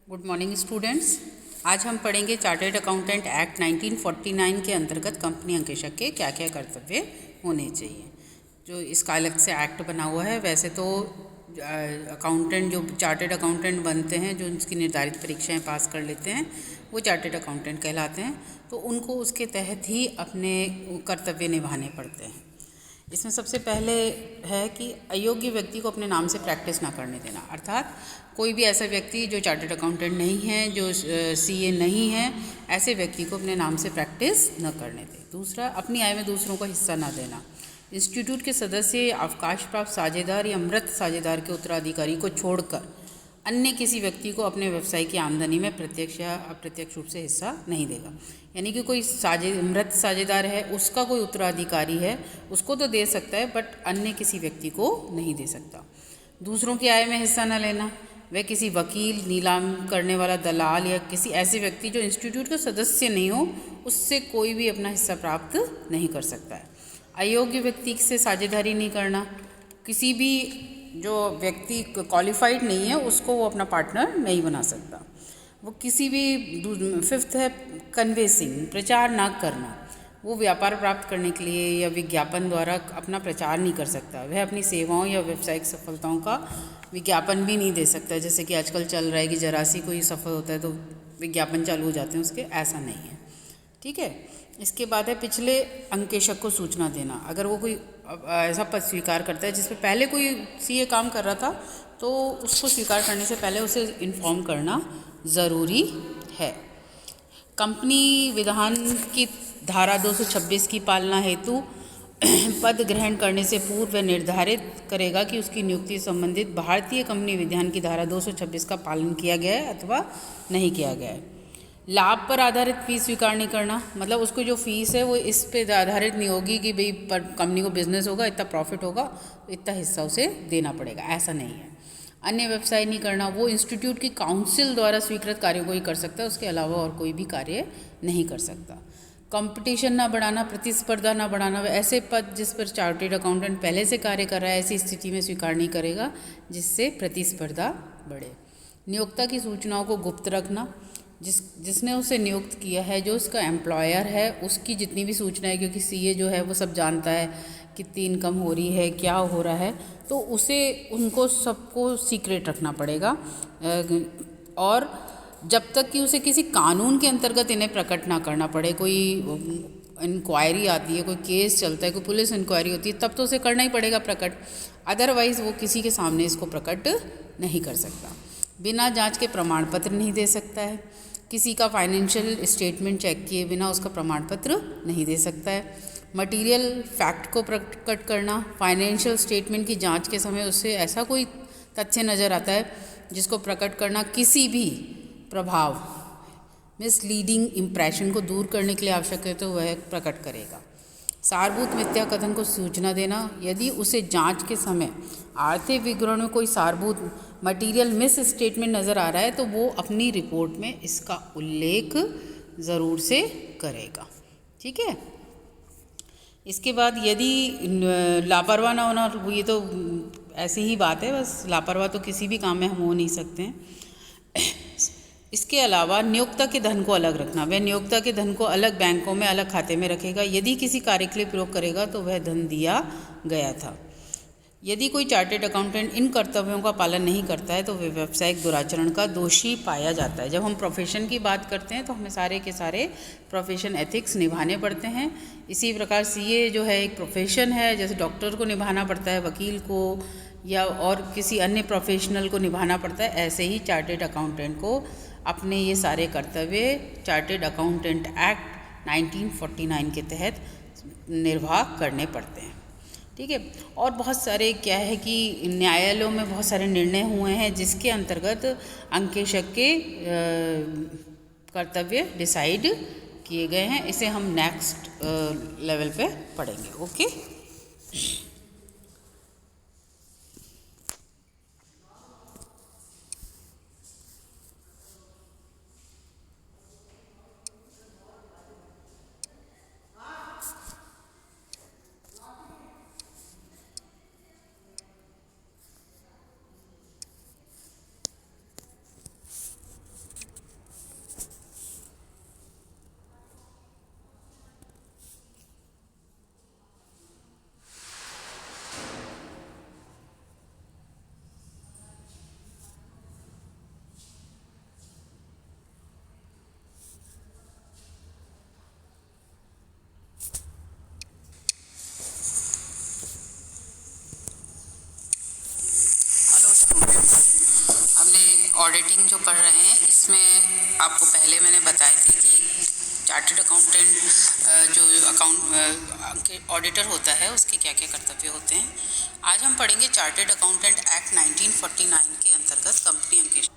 Good morning students. आज हम पढ़ेंगे चार्टर्ड अकाउंटेंट एक्ट 1949 के अंतर्गत कंपनी अंकेशक के क्या क्या कर्तव्य होने चाहिए। जो इसका अलग से एक्ट बना हुआ है, वैसे तो अकाउंटेंट जो चार्टर्ड अकाउंटेंट बनते हैं, जो उसकी निर्धारित परीक्षाएं पास कर लेते हैं, वो चार्टर्ड अकाउंटेंट कहलाते हैं। तो उनको उसके तहत ही अपने कर्तव्य निभाने पड़ते हैं। इसमें सबसे पहले है कि अयोग्य व्यक्ति को अपने नाम से प्रैक्टिस ना करने देना, अर्थात कोई भी ऐसा व्यक्ति जो चार्टर्ड अकाउंटेंट नहीं है, जो सीए नहीं है, ऐसे व्यक्ति को अपने नाम से प्रैक्टिस न करने दें। दूसरा, अपनी आय में दूसरों का हिस्सा ना देना। इंस्टीट्यूट के सदस्य, अवकाश प्राप्त साझेदार या मृत साझेदार के उत्तराधिकारी को छोड़कर अन्य किसी व्यक्ति को अपने व्यवसाय की आमदनी में प्रत्यक्ष या अप्रत्यक्ष रूप से हिस्सा नहीं देगा। यानी कि कोई मृत साझेदार है, उसका कोई उत्तराधिकारी है, उसको तो दे सकता है, बट अन्य किसी व्यक्ति को नहीं दे सकता। दूसरों की आय में हिस्सा न लेना। वह किसी वकील, नीलाम करने वाला दलाल या किसी ऐसे व्यक्ति जो इंस्टीट्यूट का सदस्य नहीं हो, उससे कोई भी अपना हिस्सा प्राप्त नहीं कर सकता है। अयोग्य व्यक्ति से साझेदारी नहीं करना। किसी भी जो व्यक्ति क्वालिफाइड नहीं है, उसको वो अपना पार्टनर नहीं बना सकता। वो किसी भी फिफ्थ है कन्वेसिंग, प्रचार ना करना। वो व्यापार प्राप्त करने के लिए या विज्ञापन द्वारा अपना प्रचार नहीं कर सकता। वह अपनी सेवाओं या व्यावसायिक सफलताओं का विज्ञापन भी नहीं दे सकता। जैसे कि आजकल चल रहा है कि जरा सी कोई सफल होता है तो विज्ञापन चालू हो जाते हैं उसके, ऐसा नहीं है। ठीक है। इसके बाद है पिछले अंकेशक को सूचना देना। अगर वो कोई ऐसा पद स्वीकार करता है जिसमें पहले कोई सीए काम कर रहा था, तो उसको स्वीकार करने से पहले उसे इन्फॉर्म करना ज़रूरी है। कंपनी विधान की धारा 226 की पालना हेतु पद ग्रहण करने से पूर्व वह निर्धारित करेगा कि उसकी नियुक्ति संबंधित भारतीय कंपनी विधान की धारा 226 का पालन किया गया है अथवा नहीं किया गया है। लाभ पर आधारित फीस स्वीकार नहीं करना, मतलब उसको जो फीस है वो इस पे आधारित नहीं होगी कि भाई कंपनी को बिजनेस होगा, इतना प्रॉफिट होगा, इतना हिस्सा उसे देना पड़ेगा, ऐसा नहीं है। अन्य व्यवसाय नहीं करना। वो इंस्टीट्यूट की काउंसिल द्वारा स्वीकृत कार्यों को ही कर सकता है, उसके अलावा और कोई भी कार्य नहीं कर सकता। कंपटीशन ना बढ़ाना, प्रतिस्पर्धा ना बढ़ाना। ऐसे पद जिस पर चार्टर्ड अकाउंटेंट पहले से कार्य कर रहा है, ऐसी स्थिति में स्वीकार नहीं करेगा जिससे प्रतिस्पर्धा बढ़े। नियोक्ता की सूचनाओं को गुप्त रखना। जिसने उसे नियुक्त किया है, जो उसका एम्प्लॉयर है, उसकी जितनी भी सूचना है, क्योंकि सीए जो है वो सब जानता है, कितनी इनकम हो रही है, क्या हो रहा है, तो उसे उनको सबको सीक्रेट रखना पड़ेगा। और जब तक कि उसे किसी कानून के अंतर्गत इन्हें प्रकट ना करना पड़े। कोई इंक्वायरी आती है, कोई केस चलता है, कोई पुलिस इंक्वायरी होती है, तब तो उसे करना ही पड़ेगा प्रकट। अदरवाइज़ वो किसी के सामने इसको प्रकट नहीं कर सकता। बिना जांच के प्रमाण पत्र नहीं दे सकता है। किसी का फाइनेंशियल स्टेटमेंट चेक किए बिना उसका प्रमाण पत्र नहीं दे सकता है। मटेरियल फैक्ट को प्रकट करना। फाइनेंशियल स्टेटमेंट की जांच के समय उससे ऐसा कोई तथ्य नज़र आता है जिसको प्रकट करना किसी भी प्रभाव, मिसलीडिंग इम्प्रेशन को दूर करने के लिए आवश्यक है, तो वह प्रकट करेगा। सारभूत मिथ्या कथन को सूचना देना। यदि उसे जांच के समय आर्थिक विवरण में कोई सारभूत मटेरियल मिस स्टेटमेंट नज़र आ रहा है, तो वो अपनी रिपोर्ट में इसका उल्लेख ज़रूर से करेगा। ठीक है। इसके बाद यदि लापरवाह ना होना, ये तो ऐसी ही बात है, बस लापरवाह तो किसी भी काम में हम हो नहीं सकते हैं। इसके अलावा नियोक्ता के धन को अलग रखना। वह नियोक्ता के धन को अलग बैंकों में अलग खाते में रखेगा। यदि किसी कार्य के लिए प्रयोग करेगा तो वह धन दिया गया था। यदि कोई चार्टर्ड अकाउंटेंट इन कर्तव्यों का पालन नहीं करता है तो वह व्यावसायिक दुराचरण का दोषी पाया जाता है। जब हम प्रोफेशन की बात करते हैं तो हमें सारे के सारे प्रोफेशन एथिक्स निभाने पड़ते हैं। इसी प्रकार सीए जो है एक प्रोफेशन है, जैसे डॉक्टर को निभाना पड़ता है, वकील को या और किसी अन्य प्रोफेशनल को निभाना पड़ता है, ऐसे ही चार्टर्ड अकाउंटेंट को अपने ये सारे कर्तव्य चार्टर्ड अकाउंटेंट एक्ट 1949 के तहत निर्वाह करने पड़ते हैं। ठीक है। और बहुत सारे क्या है कि न्यायालयों में बहुत सारे निर्णय हुए हैं जिसके अंतर्गत अंकेशक के कर्तव्य डिसाइड किए गए हैं। इसे हम नेक्स्ट लेवल पे पढ़ेंगे। ओके। ऑडिटिंग जो पढ़ रहे हैं इसमें आपको पहले मैंने बताए थे कि चार्टर्ड अकाउंटेंट जो अकाउंट ऑडिटर होता है उसके क्या क्या कर्तव्य होते हैं। आज हम पढ़ेंगे चार्टर्ड अकाउंटेंट एक्ट 1949 के अंतर्गत कंपनी अंकेश